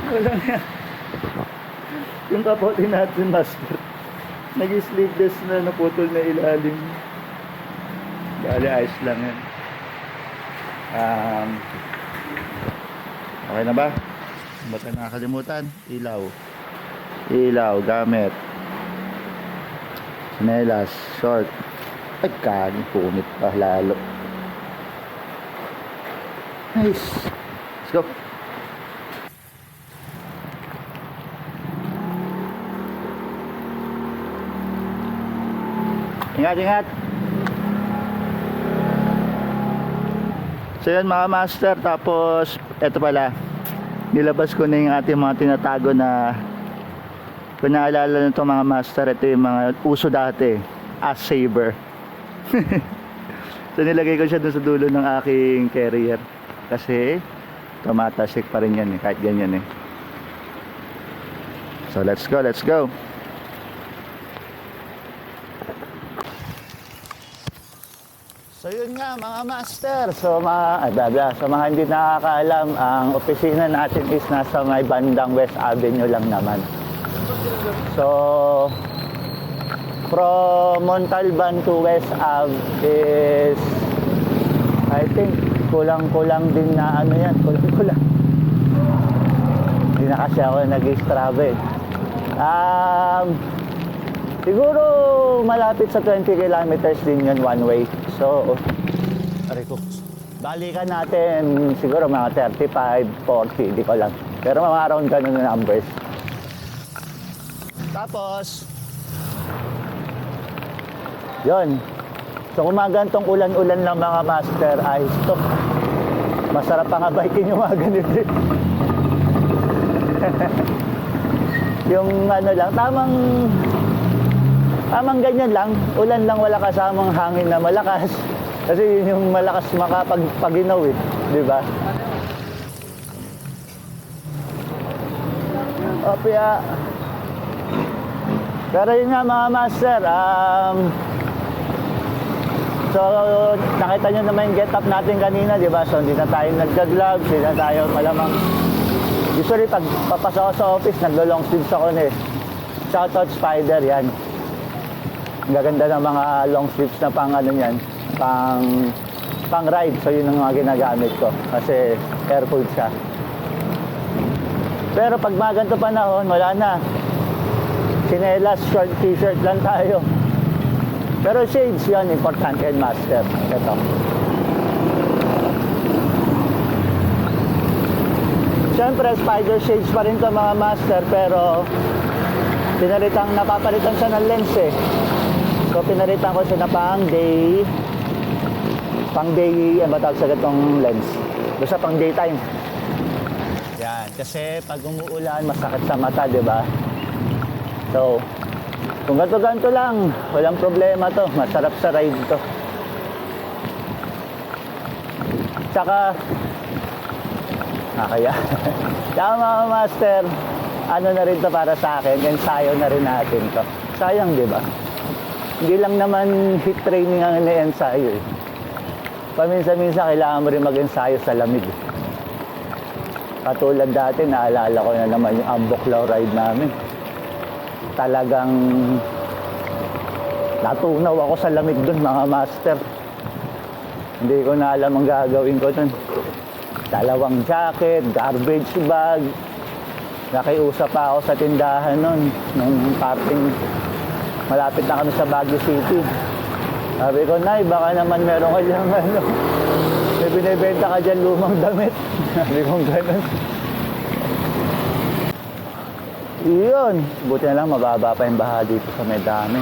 Wala na. Yung kapote natin, master. Nag-sleeveless na, naputol na ilalim. Bali, ayos lang yan. Okay na ba? Ba't na nakakalimutan? Ilaw. Ilaw, gamit. Sinelas, short. Ay, kani, punit pa lalo. Nice. Let's go. Ingat, ingat. So yan mga master. Tapos eto pala, nilabas ko na yung ating mga tinatago na, kung naalala nyo ito mga master, ito yung mga uso dati, as saver. So nilagay ko siya dun sa dulo ng aking carrier, kasi tumatasik pa rin yan kahit ganyan So let's go, let's go. So yun nga mga master. So sa mga hindi nakakaalam, ang opisina natin is nasa may bandang West Avenue lang naman. So from Montalban to West Ave is, I think kulang-kulang din na ano yan, kulang-kulang. Hindi na kasi ako nag-Strava siguro malapit sa 20 kilometers din yun one way. So, balikan natin siguro mga 35, 40, di ko lang. Pero mga around ganun na numbers. Tapos, yun. So, kung mga gantong ulan-ulan lang mga master, ay stop. Masarap pa nga bikin yung mga ganito. Yung ano lang, tamang ganyan lang, ulan lang, wala kasamang hangin na malakas. Kasi yun yung malakas makapagpaginaw di ba? Opya. Pero yun nga mga master, so nakita nyo naman yung get up natin kanina, di ba? So hindi na tayo nagka-vlog, hindi na tayo malamang. Usually pag papasok ako sa office, naglo-long sleeves ako Shoutout Spider, yan. Ang gaganda ng mga long sleeves na pang ano yan, pang ride. So yun ang mga ginagamit ko kasi air-cooled siya. Pero pag mga ganito panahon, wala na. Sinelas, short t-shirt lang tayo. Pero shades yun, importante and master. Ito. Siyempre, Spider shades pa rin to mga master, pero napapalitan siya ng lens So pinalitan ko siya na pang day, ano ba tawag sa gatong lens? Basta pang daytime. Yan, kasi pag umuulan, masakit sa mata, di ba? So, kung ganito lang, walang problema to. Masarap sa ride to. Tsaka, kaya mga master, ano na rin to para sa akin, ensayo na rin natin to. Sayang, di ba? Hindi lang naman hit training ang ina-ensayo Paminsan-minsan kailangan mo rin mag-ensayo sa lamig Katulad dati, naalala ko na naman yung Amboklaw ride namin. Talagang natunaw ako sa lamig dun mga master. Hindi ko na alam ang gagawin ko dun. 2 jacket, garbage bag. Nakiusap pa ako sa tindahan nun, nung parting malapit na kami sa Baguio City. Sabi ko, Nay, baka naman meron ka dyan, may binibenta ka dyan lumang damit. Sabi ko, ganun. Iyon, buti na lang mababa pa yung baha dito sa may dami.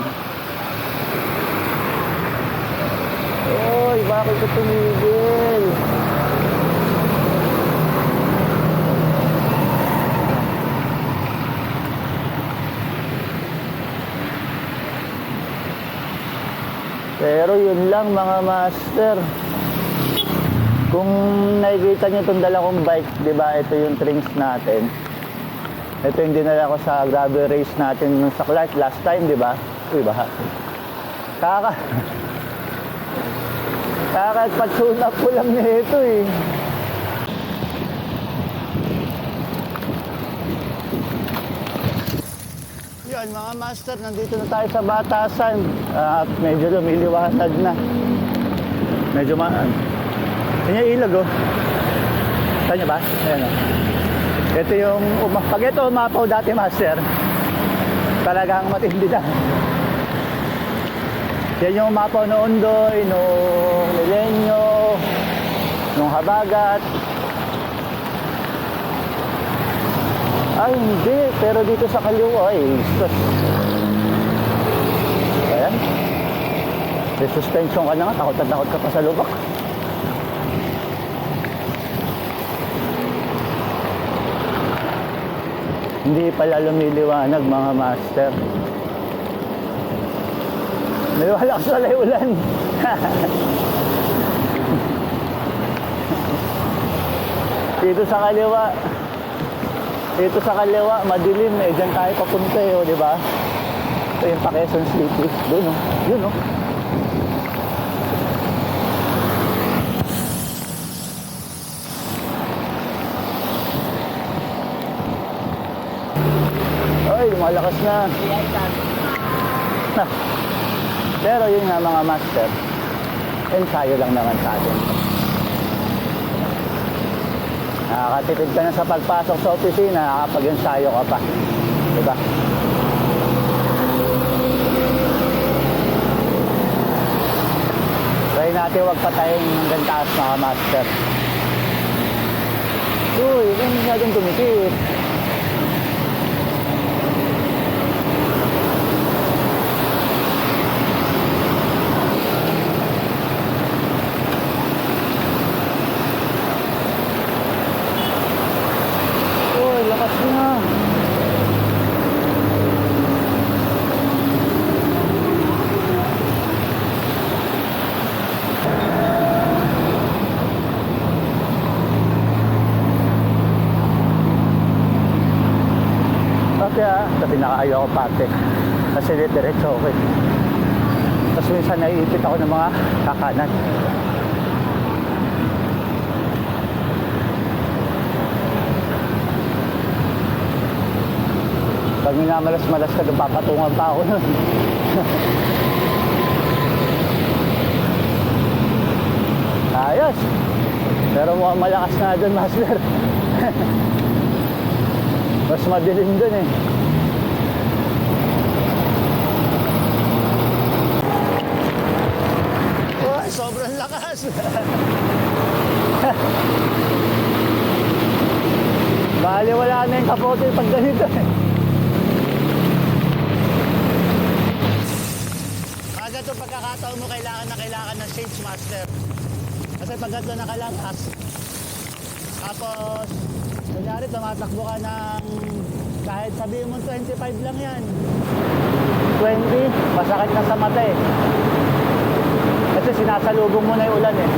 Oy, bakit ka tumigil? yun lang mga master. Kung nakikita nyo itong dala kong bike, di ba? Ito yung Trinx natin. Ito yung dinala ko sa gravel race natin nung sa Clark last time, di ba? Uy, baha. Kakapatsun up ko lang nito eh. Yan mga master, nandito na tayo sa Batasan. At medyo lumiliwanag na. Medyo Yan yung ilog oh. Saan nyo ba? Ayan oh. Ito yung, pag ito umapaw dati master, talagang matindi na. Yan yung umapaw noon Ondoy, nung Milenyo, nung Habagat. Ay hindi, pero dito sa kaliwa ay sus. Ayan. May suspension ka na nga, takot na takot ka pa sa lubak. Hindi pala lumiliwanag mga master. May wala sa ulan. Dito sa kaliwa, madilim eh. Diyan tayo papunta eh, di ba? Ito yung Quezon City. Doon oh. Yun oh. Ay, lumalakas na. Pero yun nga mga master, ensayo lang naman sa atin. Nakakatipid ka na sa pagpasok sa opisina, nakakapag-ensayo ka pa. Diba? Try natin huwag patayin hanggang taas mga master. Uy, hindi nga dun tumikit. Kasi nakaayaw ko pati kasi diretso ako eh. Tapos minsan naiipit ako ng mga kakanan. Pag minamalas-malas ka doon, papatungan pa ako nun. Ayos, pero mukhang malakas na doon master. Mas madilim doon eh. Oh, sobrang lakas. Bali wala na yung kapote pag ganito eh. Pag ito pagkakataon mo, kailangan ng change master. Kasi pag ito nakalakas, tapos kunyari tumatakbo ka ng kahit sabihin mo 25 lang yan, 20, masakit na sa mata eh. Kasi sinasalubong mo na yung ulan eh.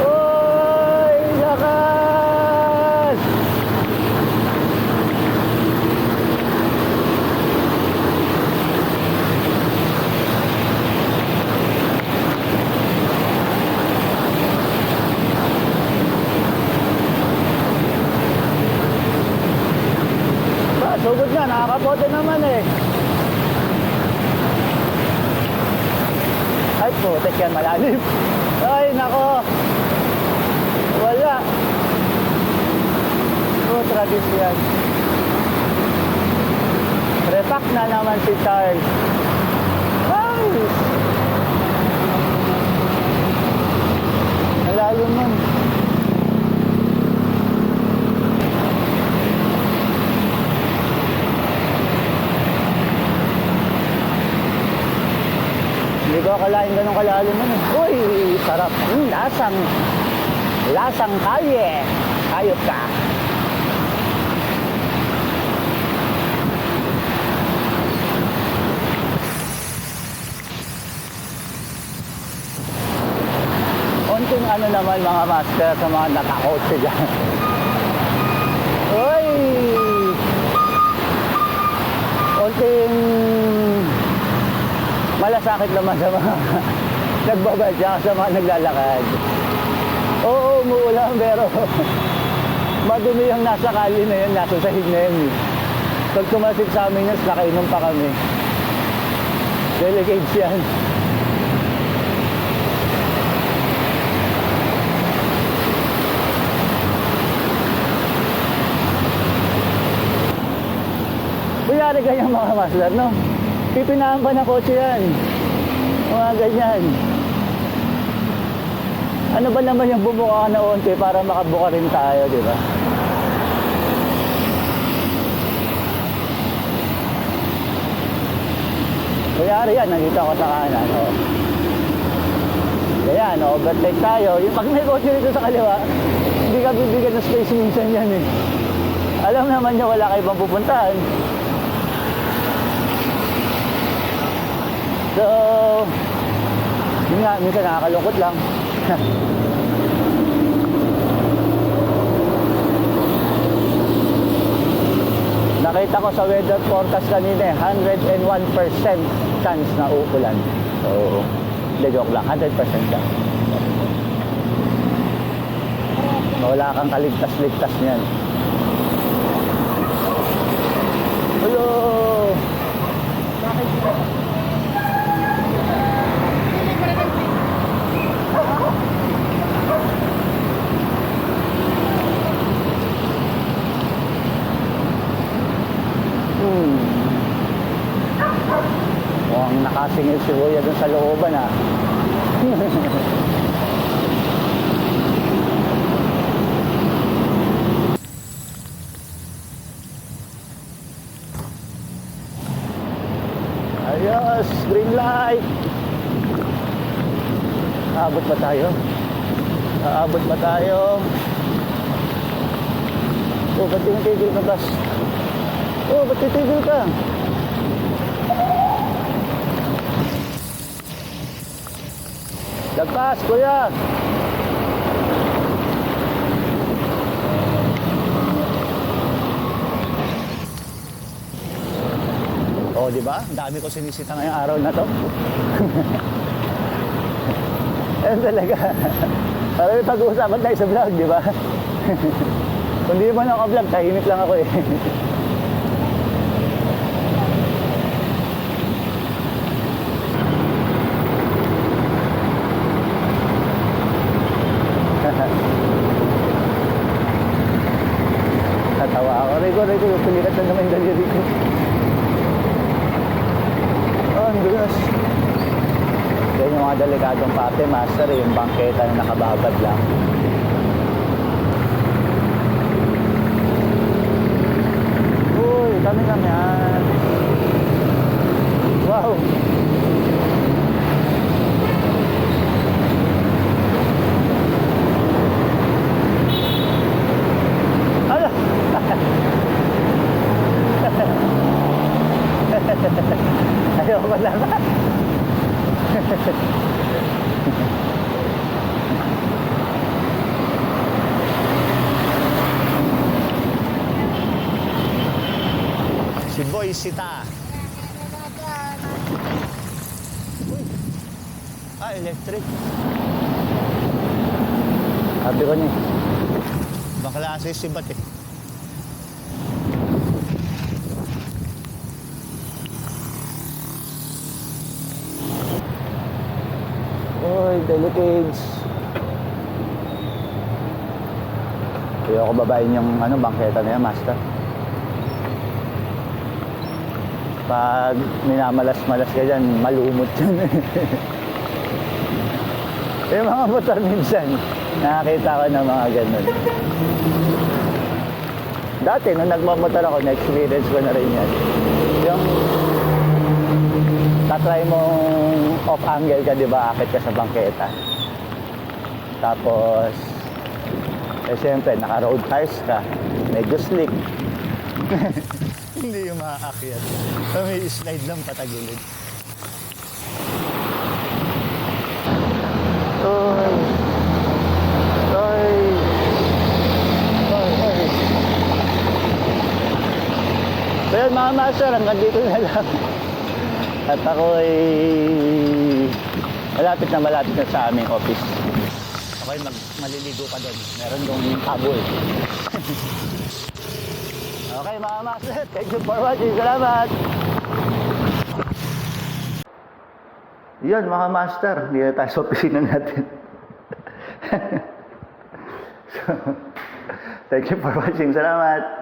Uy, lakas! Sugod na, nakakapote naman eh. Ay, putek yan, malalim. Ay, nako. Wala. Oh, tragis yan. Repack na naman si Charles. Ay! Malalim nun. Hindi ko akalain ganun kalalim nun eh. Uy, sarap. Lasang kalye. Ayot ka. konting ano naman mga master sa mga nakakotse dyan. Uy! Konting malasakit naman sa mga nagbabadya sa mga naglalakad. Oo, umuulan pero madumi yung nasa kali na yun, nasa sahig na yun. Pag tumasik sa amin yun, nakainom pa kami. Delegates yan. Kuyari ganyan mga master, no? Pipinahan pa ng kotse yan. Mga ganyan. Ano ba naman yung bumuka na onte para makabuka rin tayo, di ba? Kuyari yan, nandito ako sa kanan. Oh. Kaya, overtake tayo. Yung pag may kotse dito sa kaliwa, hindi ka bibigyan ng space minsan yan eh. Alam naman niya wala kayo bang pupuntahan. So, yun nga, minsan nakakalungkot lang. Nakita ko sa weather forecast kanina 101% chance na uulan. So, hindi joke lang, 100% chance. Wala kang kaligtas-ligtas niyan. Hello! Mukhang nakasingil si Kuya dun sa looban ah. Ayos, green light. Aabot ba tayo? Aabot ba tayo? Oh, ba't tigil ka, Bas? Oh, ba't titigil ka? Lagpas, Kuya! Oh, di ba? Dami ko sinisita ngayong araw na to. Ayun talaga. Parang may pag-uusapan tayo sa vlog, di ba? Kung di mo naka-vlog, tahimik lang ako eh. Natawa ako. Rico, pilikat na naman yung daliri ko. Oh, ang dulas. Yan yung mga delikadong parte, master, yung bangketa na nakababad lang. Uy, kami yan. Wow! Ala! Ayaw ko lang. Si Boy Sita. Uy. Ah, electric. Sabi ko niya. Bakla kasi si Bat eh. Uy, delicates. Kaya ako babayin yung bangketa na yan, master. Pag minamalas-malas ka dyan, malumot yan. Yung mga motor minsan, nakakita ko ng mga ganun. Dati, nung nagmamotor ako, na-experience ko na rin yan. Yung tatry mong off-angle ka, di ba? Akit ka sa bangketa. Tapos, siyempre, naka-road tires ka. Medyo slick. Hindi yung makaakyat. So, may slide lang patagilid. Okay mga master, hanggang dito na lang. At ako ay malapit na sa aming office. Okay, maliligo pa doon. Meron dong habol. Okay mga master, thank you for watching. Salamat! Yan mga master, hindi na tayo sa opisina natin. So, thank you for watching. Salamat!